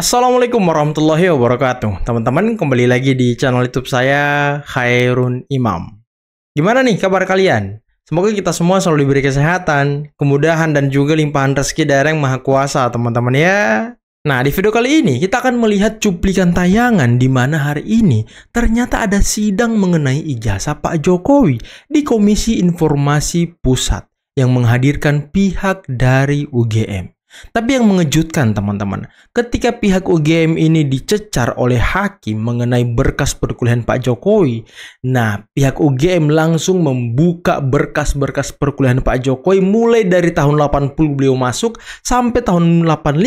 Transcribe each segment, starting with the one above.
Assalamualaikum warahmatullahi wabarakatuh. Teman-teman, kembali lagi di channel YouTube saya, Khairun Imam. Gimana nih kabar kalian? Semoga kita semua selalu diberi kesehatan, kemudahan, dan juga limpahan rezeki dari Yang Maha Kuasa, teman-teman ya. Nah, di video kali ini kita akan melihat cuplikan tayangan di mana hari ini ternyata ada sidang mengenai ijazah Pak Jokowi di Komisi Informasi Pusat yang menghadirkan pihak dari UGM. Tapi yang mengejutkan teman-teman, ketika pihak UGM ini dicecar oleh hakim mengenai berkas perkuliahan Pak Jokowi, nah pihak UGM langsung membuka berkas-berkas perkuliahan Pak Jokowi mulai dari tahun 80 beliau masuk sampai tahun 85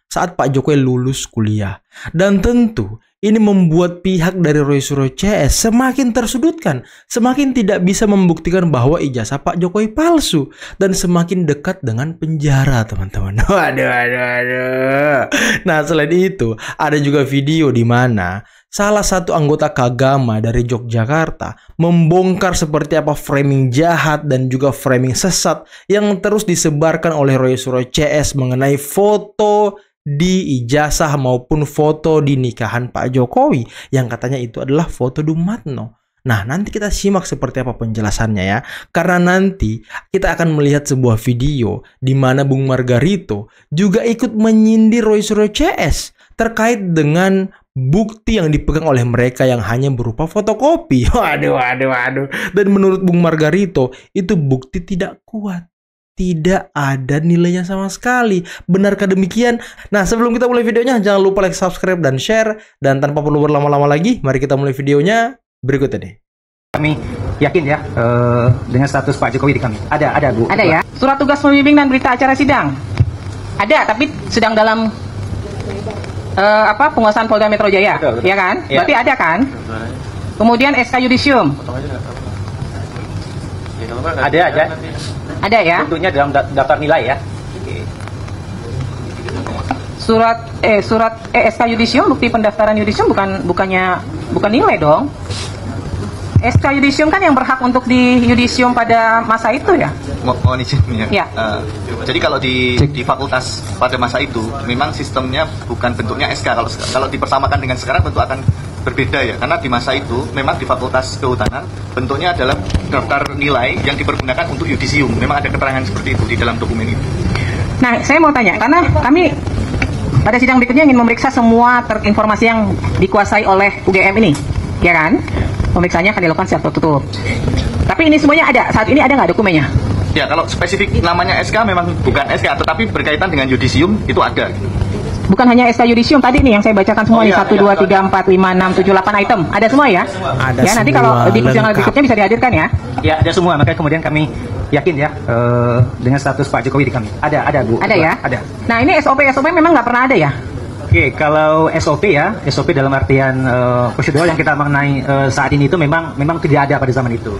saat Pak Jokowi lulus kuliah. Dan tentu ini membuat pihak dari Roy Suryo CS semakin tersudutkan, semakin tidak bisa membuktikan bahwa ijazah Pak Jokowi palsu, dan semakin dekat dengan penjara, teman-teman. Waduh. Nah, selain itu, ada juga video di mana salah satu anggota Kagama dari Yogyakarta membongkar seperti apa framing jahat dan juga framing sesat yang terus disebarkan oleh Roy Suryo CS mengenai foto di ijazah maupun foto di nikahan Pak Jokowi yang katanya itu adalah foto Dumatno. Nah, nanti kita simak seperti apa penjelasannya ya. Karena nanti kita akan melihat sebuah video di mana Bung Margarito juga ikut menyindir Roy Suryo CS terkait dengan bukti yang dipegang oleh mereka yang hanya berupa fotokopi. Waduh. Dan menurut Bung Margarito itu bukti tidak kuat. Tidak ada nilainya sama sekali. Benarkah demikian? Nah, sebelum kita mulai videonya, jangan lupa like, subscribe, dan share. Dan tanpa perlu berlama-lama lagi, mari kita mulai videonya berikut ini. Kami yakin ya dengan status Pak Jokowi di kami. Ada Bu. Ada ya. Surat tugas pembimbing dan berita acara sidang. Ada, tapi sedang dalam penguasaan Polda Metro Jaya. Betul. Ya kan? Ya. Berarti ada kan? Kemudian SK Yudisium. Ada. Ada ya? Tentunya dalam daftar nilai ya. Surat SK Yudisium, bukti pendaftaran Yudisium bukan nilai dong. SK Yudisium kan yang berhak untuk di Yudisium pada masa itu ya? Mohon izin ya. Ya. Jadi kalau di fakultas pada masa itu memang sistemnya bukan bentuknya SK. Kalau dipersamakan dengan sekarang tentu akan berbeda ya, karena di masa itu memang di Fakultas Kehutanan bentuknya adalah daftar nilai yang dipergunakan untuk yudisium. Memang ada keterangan seperti itu di dalam dokumen itu. Nah, saya mau tanya, karena kami pada sidang berikutnya ingin memeriksa semua informasi yang dikuasai oleh UGM ini, ya kan? Pemeriksaannya akan dilakukan secara tertutup. Tapi ini semuanya ada, saat ini ada nggak dokumennya? Ya, kalau spesifik namanya SK memang bukan SK, tetapi berkaitan dengan yudisium itu ada. Bukan hanya SK Yudisium tadi nih yang saya bacakan semua nih, 1, 2, 3, 4, 5, 6, 7, 8 item. Ada semua ya? Ada ya, nanti kalau di persidangan berikutnya bisa dihadirkan ya? Ya, ada semua. Makanya kemudian kami yakin ya dengan status Pak Jokowi di kami. Ada Bu. Ada ya? Ada. Nah, ini SOP memang nggak pernah ada ya? Oke, kalau SOP ya, SOP dalam artian prosedural yang kita mengenai saat ini itu memang tidak ada pada zaman itu.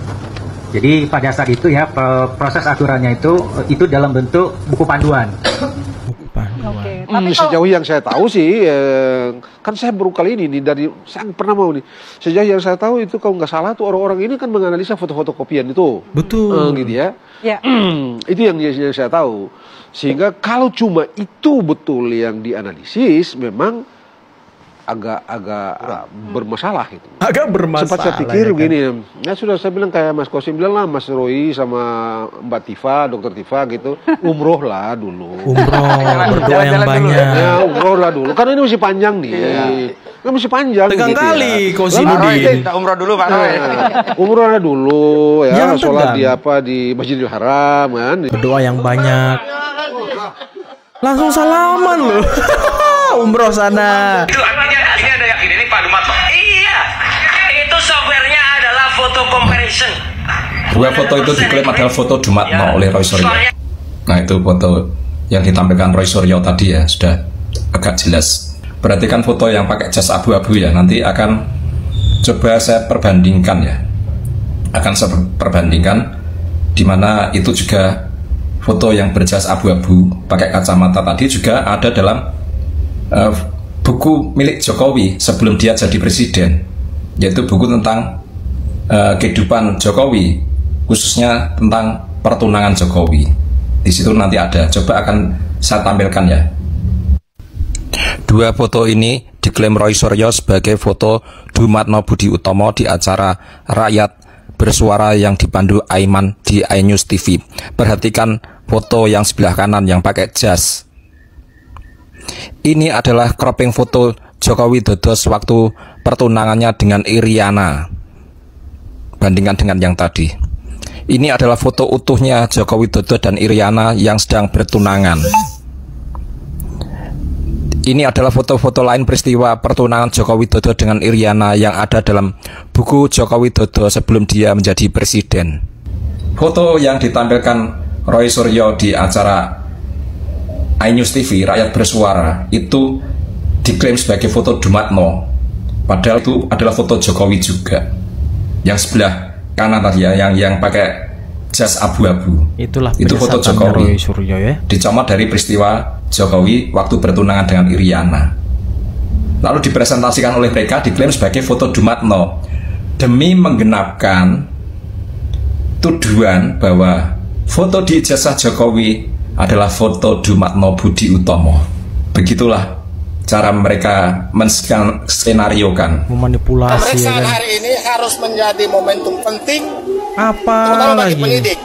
Jadi pada saat itu ya proses aturannya itu dalam bentuk buku panduan. Oke. Sejauh yang saya tahu sih, kan saya baru kali ini dari saya pernah mau nih. Sejauh yang saya tahu itu kalau nggak salah tuh orang-orang ini kan menganalisa foto-foto kopian itu. Betul. Gitu ya. Ya. Itu yang saya tahu. Sehingga kalau cuma itu betul yang dianalisis, memang agak bermasalah itu. Agak bermasalah. Sempat saya pikir ya, begini, ya sudah saya bilang kayak Mas Kosim bilang lah, Mas Roy sama Mbak Tifa, Dokter Tifa gitu, umroh lah dulu. Berdoa yang banyak. Ya, umroh lah dulu. Karena ini masih panjang nih. Kan masih panjang. Tegang gitu kali ya. Kosimudin. Kita umroh dulu Pak Roy. Umroh lah dulu ya, Jangan sholat tegang. di Masjidil Haram kan. Berdoa yang banyak. Langsung salaman loh. Umroh sana. Itu artinya ini ada yakin ini Pak Dumatno. Iya. Itu softwarenya adalah photo comparison. Dua foto itu diklaim adalah foto Dumatno oleh Roy Suryo. Nah, itu foto yang ditampilkan Roy Suryo tadi ya, sudah agak jelas. Berarti kan foto yang pakai jas abu-abu ya. Nanti akan coba saya perbandingkan ya. Akan saya perbandingkan di mana itu juga foto yang berjas abu-abu pakai kacamata tadi juga ada dalam buku milik Jokowi sebelum dia jadi presiden, yaitu buku tentang kehidupan Jokowi, khususnya tentang pertunangan Jokowi. Di situ nanti ada, coba akan saya tampilkan ya. Dua foto ini diklaim Roy Suryo sebagai foto Dumatno Budi Utomo di acara Rakyat Bersuara yang dipandu Aiman di iNews TV. Perhatikan foto yang sebelah kanan yang pakai jas. Ini adalah cropping foto Joko Widodo sewaktu pertunangannya dengan Iriana. Bandingkan dengan yang tadi. Ini adalah foto utuhnya Joko Widodo dan Iriana yang sedang bertunangan. Ini adalah foto-foto lain peristiwa pertunangan Joko Widodo dengan Iriana yang ada dalam buku Joko Widodo sebelum dia menjadi presiden. Foto yang ditampilkan Roy Suryo di acara iNews TV Rakyat Bersuara itu diklaim sebagai foto Dumatno, padahal itu adalah foto Jokowi juga. Yang sebelah kanan tadi ya, yang pakai jas abu-abu. Itu foto Jokowi. Roy Suryo ya. Dicomot dari peristiwa Jokowi waktu bertunangan dengan Iriana. Lalu dipresentasikan oleh mereka diklaim sebagai foto Dumatno demi menggenapkan tuduhan bahwa foto di ijazah Jokowi adalah foto Dumatno Budi Utomo. Begitulah cara mereka menskenariokan. Memanipulasi. Pemeriksaan Ya kan? hari ini harus menjadi momentum penting, Apa terutama bagi lagi? penyidik.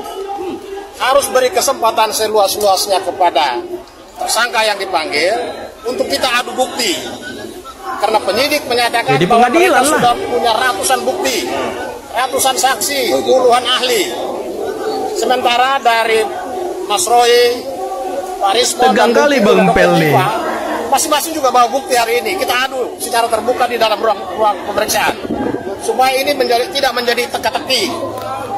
Harus beri kesempatan seluas-luasnya kepada tersangka yang dipanggil untuk kita adu bukti. Karena penyidik menyatakan Jadi bahwa pengadilan mereka lah. sudah punya ratusan bukti, ratusan saksi, puluhan ahli. Sementara dari Mas Roy, Pak Rismo, Tegang dan kali bukti Bang Dr. Pel nih. Diva, masing-masing juga bawa bukti hari ini. Kita adu secara terbuka di dalam ruang pemeriksaan. Supaya ini tidak menjadi teka-teki.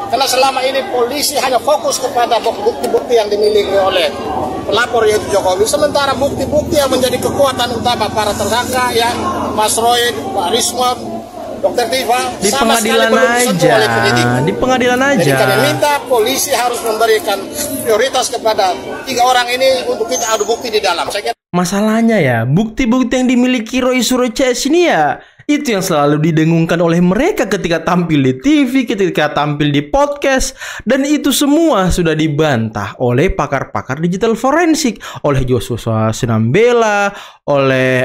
Karena selama ini polisi hanya fokus kepada bukti-bukti yang dimiliki oleh pelapor yaitu Jokowi. Sementara bukti-bukti yang menjadi kekuatan utama para tersangka ya Mas Roy, Pak Rismo, Dr. Diva Di sama sekali pengadilan belum disentuh oleh penyidik. aja. Di pengadilan Jadi aja. kami minta polisi harus memberikan prioritas kepada 3 orang ini untuk kita adu bukti di dalam. Saya kira Masalahnya ya, bukti-bukti yang dimiliki Roy Suryo CS ini ya, itu yang selalu didengungkan oleh mereka ketika tampil di TV, ketika tampil di podcast. Dan itu semua sudah dibantah oleh pakar-pakar digital forensik, oleh Joshua Sinambela, oleh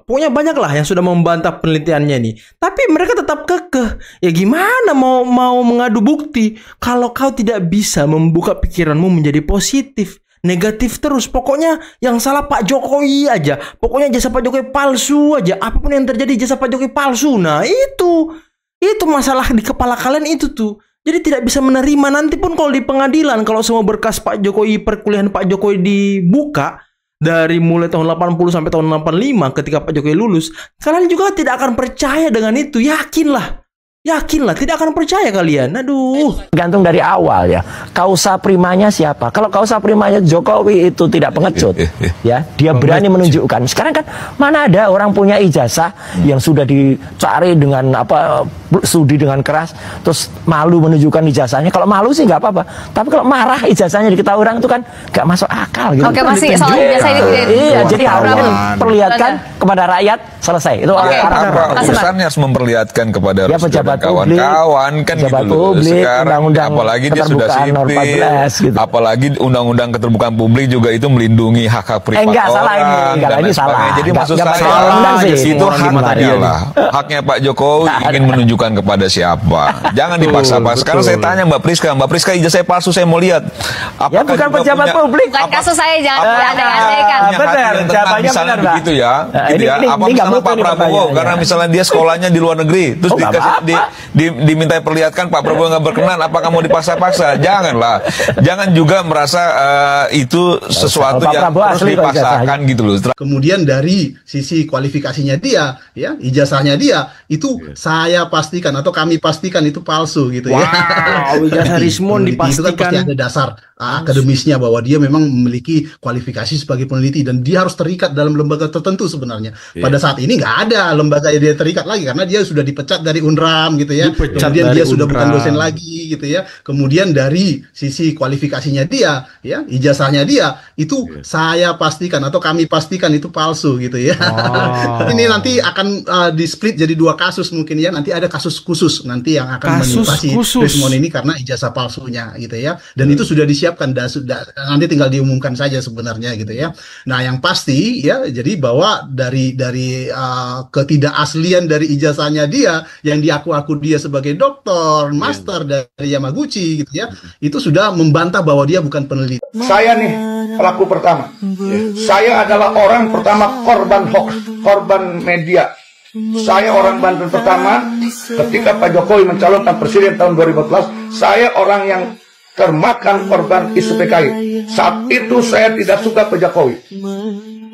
pokoknya banyak lah yang sudah membantah penelitiannya nih. Tapi mereka tetap kekeh. Ya gimana mau mengadu bukti kalau kau tidak bisa membuka pikiranmu menjadi positif? Negatif terus, pokoknya yang salah Pak Jokowi aja, pokoknya jasa Pak Jokowi palsu aja, apapun yang terjadi jasa Pak Jokowi palsu. Nah itu masalah di kepala kalian itu tuh. Jadi tidak bisa menerima nanti pun kalau di pengadilan, kalau semua berkas Pak Jokowi, perkuliahan Pak Jokowi dibuka dari mulai tahun 80 sampai tahun 85 ketika Pak Jokowi lulus, kalian juga tidak akan percaya dengan itu, yakinlah, tidak akan percaya kalian. Aduh. Gantung dari awal ya. Kausa primanya siapa? Kalau kausa primanya Jokowi itu tidak pengecut, ya dia berani menunjukkan. Sekarang kan mana ada orang punya ijazah yang sudah dicari dengan studi dengan keras, terus malu menunjukkan ijazahnya. Kalau malu sih nggak apa-apa. Tapi kalau marah ijazahnya diketahui orang itu kan nggak masuk akal gitu. Oke, masih soal ijazah ini. Iya, jadi harus perlihatkan kepada rakyat, selesai. Itu apa urusannya harus memperlihatkan kepada kawan-kawan kan gitu loh. Sekarang apalagi dia sudah sipil, gitu. Apalagi undang-undang keterbukaan publik juga itu melindungi hak-hak privat enggak, orang. Salah ini salah. Jadi maksud saya itu haknya lah. Haknya Pak Jokowi ingin menunjukkan kepada siapa. Jangan dipaksa-paksa. Sekarang saya tanya Mbak Priska ijazah saya palsu, saya mau lihat. Ya bukan pejabat publik. Bukan kasus saya, jangan diandai-andaikan. Benar, jawabannya misalnya begitu ya. Gitu ya. Apa misalnya Pak Prabowo karena misalnya dia sekolahnya di luar negeri, terus diminta perlihatkan Pak Prabowo nggak berkenan, apakah mau dipaksa-paksa? Janganlah. Jangan juga merasa itu sesuatu yang harus dipaksakan gitu loh. Kemudian dari sisi kualifikasinya dia, ya ijazahnya dia itu saya pastikan atau kami pastikan itu palsu gitu ya. Wow, ijazah Rismon dipastikan. Itu kan pasti ada dasar akademisnya bahwa dia memang memiliki kualifikasi sebagai peneliti dan dia harus terikat dalam lembaga tertentu sebenarnya. Pada saat ini nggak ada lembaga yang dia terikat lagi karena dia sudah dipecat dari UNRAM paham gitu ya. Kemudian dia sudah bukan dosen lagi gitu ya. Kemudian dari sisi kualifikasinya dia, ya ijazahnya dia itu saya pastikan atau kami pastikan itu palsu gitu ya. Ini nanti akan di split jadi 2 kasus mungkin ya. Nanti ada kasus khusus nanti yang akan menimpa si Rismon ini karena ijazah palsunya gitu ya. Dan itu sudah disiapkan, nanti tinggal diumumkan saja sebenarnya gitu ya. Nah yang pasti ya, jadi bahwa dari ketidakaslian dari ijazahnya dia yang diaku-aku dia sebagai doktor, master dari Yamaguchi gitu ya, itu sudah membantah bahwa dia bukan peneliti. Saya nih pelaku pertama. Saya adalah orang pertama korban hoax, korban media. Saya orang Banten pertama ketika Pak Jokowi mencalonkan presiden tahun 2014. Saya orang yang termakan korban isu PKI. Saat itu saya tidak suka Pak Jokowi.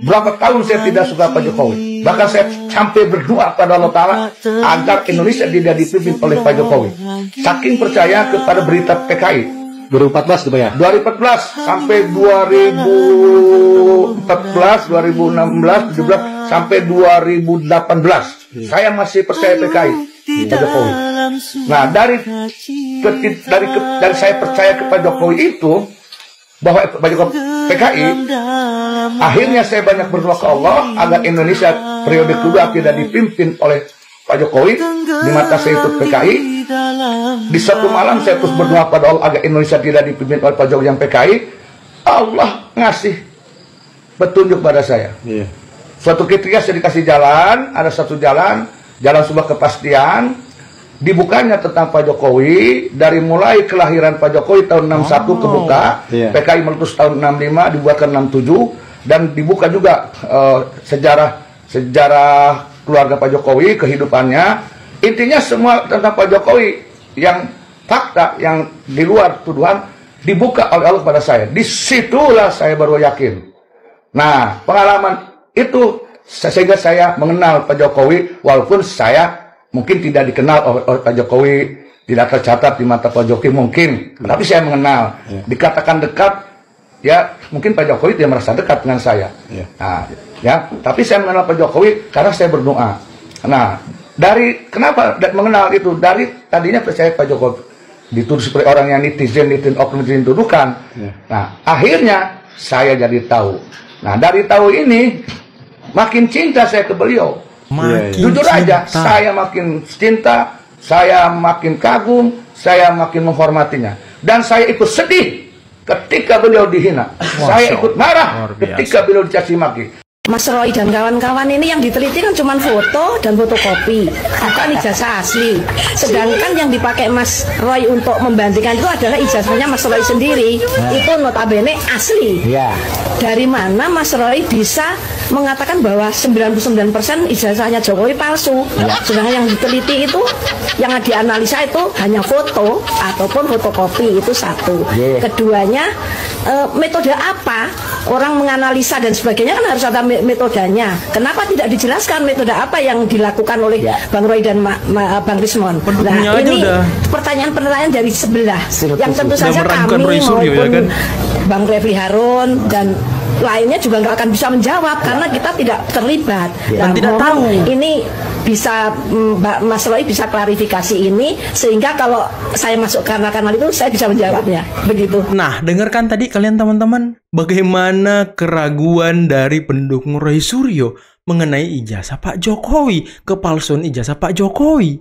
Berapa tahun saya tidak suka Pak Jokowi. Bahkan saya sampai berdoa pada Allah Ta'ala agar Indonesia tidak dipimpin oleh Pak Jokowi. Saking percaya kepada berita PKI. 2014 itu ya? 2014 sampai 2014, 2016, 17 sampai 2018. Saya masih percaya PKI. Pak Jokowi. Nah, dari saya percaya kepada Jokowi itu bahwa Pak Jokowi PKI, akhirnya saya banyak berdoa ke Allah agar Indonesia periode kedua tidak dipimpin oleh Pak Jokowi. Di mata saya itu PKI. Di satu malam saya terus berdoa pada Allah agar Indonesia tidak dipimpin oleh Pak Jokowi yang PKI. Allah ngasih petunjuk pada saya. Suatu ketika saya dikasih jalan, ada satu jalan sebuah kepastian, dibukanya tentang Pak Jokowi, dari mulai kelahiran Pak Jokowi tahun 61 kebuka, PKI meletus tahun 65, dibuatkan 67, dan dibuka juga sejarah keluarga Pak Jokowi, kehidupannya. Intinya semua tentang Pak Jokowi yang fakta, yang di luar tuduhan, dibuka oleh Allah pada saya. Disitulah saya baru yakin. Nah, pengalaman itu sehingga saya mengenal Pak Jokowi, walaupun saya mungkin tidak dikenal oleh Pak Jokowi, tidak tercatat di mata Pak Jokowi mungkin, tapi saya mengenal. Dikatakan dekat, ya mungkin Pak Jokowi tidak merasa dekat dengan saya. Nah, ya, tapi saya mengenal Pak Jokowi karena saya berdoa. Nah, kenapa mengenal itu? Dari tadinya percaya Pak Jokowi dituduh seperti orang yang netizen tuduhkan. Nah, akhirnya saya jadi tahu. Nah, dari tahu ini makin cinta saya ke beliau. Jujur aja, saya makin cinta, saya makin kagum, saya makin menghormatinya. Dan saya ikut sedih ketika beliau dihina. Saya ikut marah ketika beliau dicaci maki. Mas Roy dan kawan-kawan ini yang diteliti kan cuma foto dan fotokopi, bukan ijazah asli. Sedangkan yang dipakai Mas Roy untuk membandingkan itu adalah ijazahnya Mas Roy sendiri. Itu notabene asli. Dari mana Mas Roy bisa mengatakan bahwa 99% ijazahnya Jokowi palsu? Sedangkan yang diteliti itu, yang dianalisa itu hanya foto ataupun fotokopi, itu satu. Keduanya, metode apa orang menganalisa dan sebagainya kan harus ada metodenya. Kenapa tidak dijelaskan metode apa yang dilakukan oleh Bang Roy dan Bang Rismon? Nah, ini pertanyaan-pertanyaan dari sebelah yang tentu saja kami maupun Bang Refli Harun dan lainnya juga nggak akan bisa menjawab karena kita tidak terlibat dan tidak tahu. Ini bisa Mas Roy bisa klarifikasi ini sehingga kalau saya masuk kanal itu saya bisa menjawabnya begitu. Nah, dengarkan tadi kalian teman-teman bagaimana keraguan dari pendukung Roy Suryo mengenai ijazah Pak Jokowi, kepalsuan ijazah Pak Jokowi.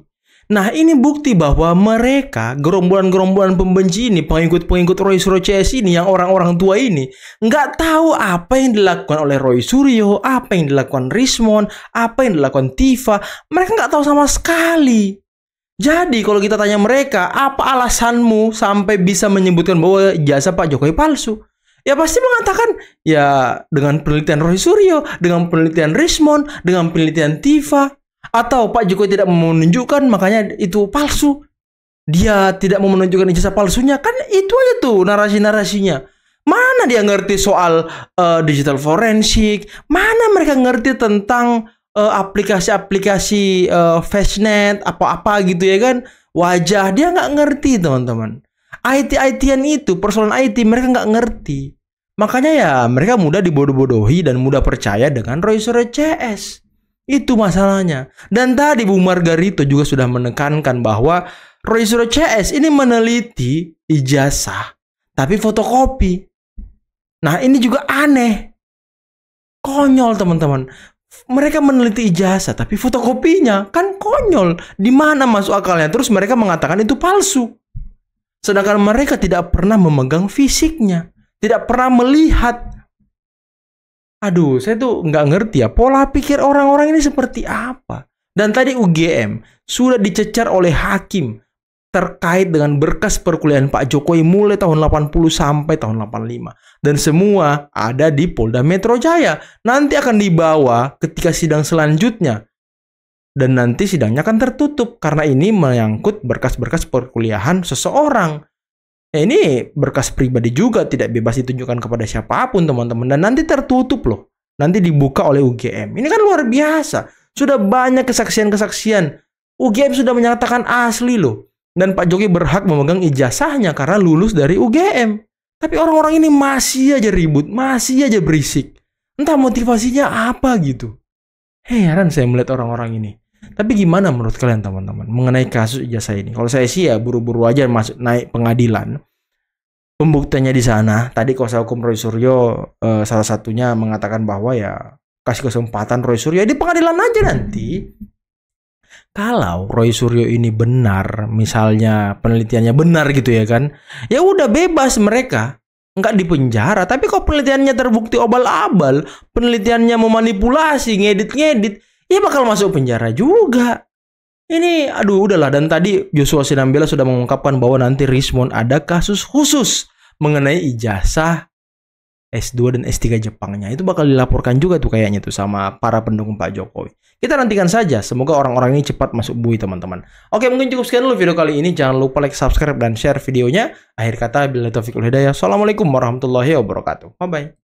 Nah, ini bukti bahwa mereka, gerombolan-gerombolan pembenci ini, pengikut-pengikut Roy Suryo CS ini, yang orang-orang tua ini, nggak tahu apa yang dilakukan oleh Roy Suryo, apa yang dilakukan Rismon, apa yang dilakukan Tifa. Mereka nggak tahu sama sekali. Jadi, kalau kita tanya mereka, apa alasanmu sampai bisa menyebutkan bahwa ijazah Pak Jokowi palsu? Ya pasti mengatakan, ya dengan penelitian Roy Suryo, dengan penelitian Rismon, dengan penelitian Tifa. Atau Pak Jokowi tidak mau menunjukkan, makanya itu palsu. Dia tidak mau menunjukkan ijazah palsunya. Kan itu aja tuh narasi-narasinya. Mana dia ngerti soal digital forensik? Mana mereka ngerti tentang aplikasi-aplikasi fashnet, apa-apa gitu ya kan? Wajah, dia nggak ngerti teman-teman. IT-ITan itu, persoalan IT mereka nggak ngerti. Makanya ya mereka mudah dibodoh-bodohi dan mudah percaya dengan Roy Suryo CS. Itu masalahnya. Dan tadi Bu Margarito juga sudah menekankan bahwa Roy Suryo CS ini meneliti ijazah tapi fotokopi. Nah, ini juga aneh. Konyol, teman-teman. Mereka meneliti ijazah tapi fotokopinya kan konyol. Di mana masuk akalnya? Terus mereka mengatakan itu palsu. Sedangkan mereka tidak pernah memegang fisiknya, tidak pernah melihat. Aduh, saya tuh nggak ngerti ya pola pikir orang-orang ini seperti apa. Dan tadi UGM sudah dicecar oleh hakim terkait dengan berkas perkuliahan Pak Jokowi mulai tahun 80 sampai tahun 85. Dan semua ada di Polda Metro Jaya. Nanti akan dibawa ketika sidang selanjutnya. Dan nanti sidangnya akan tertutup karena ini menyangkut berkas-berkas perkuliahan seseorang. Ya, ini berkas pribadi juga tidak bebas ditunjukkan kepada siapapun, teman-teman. Dan nanti tertutup loh. Nanti dibuka oleh UGM. Ini kan luar biasa. Sudah banyak kesaksian-kesaksian. UGM sudah menyatakan asli loh. Dan Pak Jokowi berhak memegang ijazahnya karena lulus dari UGM. Tapi orang-orang ini masih aja ribut, masih aja berisik. Entah motivasinya apa gitu. Heran saya melihat orang-orang ini. Tapi gimana menurut kalian teman-teman mengenai kasus ijazah ini? Kalau saya sih ya buru-buru aja masuk naik pengadilan. Pembuktiannya di sana. Tadi kuasa hukum Roy Suryo salah satunya mengatakan bahwa ya kasih kesempatan Roy Suryo di pengadilan aja nanti. Kalau Roy Suryo ini benar, misalnya penelitiannya benar gitu ya kan, ya udah bebas mereka, nggak dipenjara. Tapi kok penelitiannya terbukti obal-abal, penelitiannya memanipulasi, ngedit-ngedit, ya bakal masuk penjara juga. Ini aduh udahlah. Dan tadi Joshua Sinambela sudah mengungkapkan bahwa nanti Rismond ada kasus khusus mengenai ijazah S2 dan S3 Jepangnya. Itu bakal dilaporkan juga tuh kayaknya tuh sama para pendukung Pak Jokowi. Kita nantikan saja. Semoga orang-orang ini cepat masuk bui teman-teman. Oke, mungkin cukup sekian dulu video kali ini. Jangan lupa like, subscribe, dan share videonya. Akhir kata, billahi taufiq wal hidayah. Assalamualaikum warahmatullahi wabarakatuh. Bye-bye.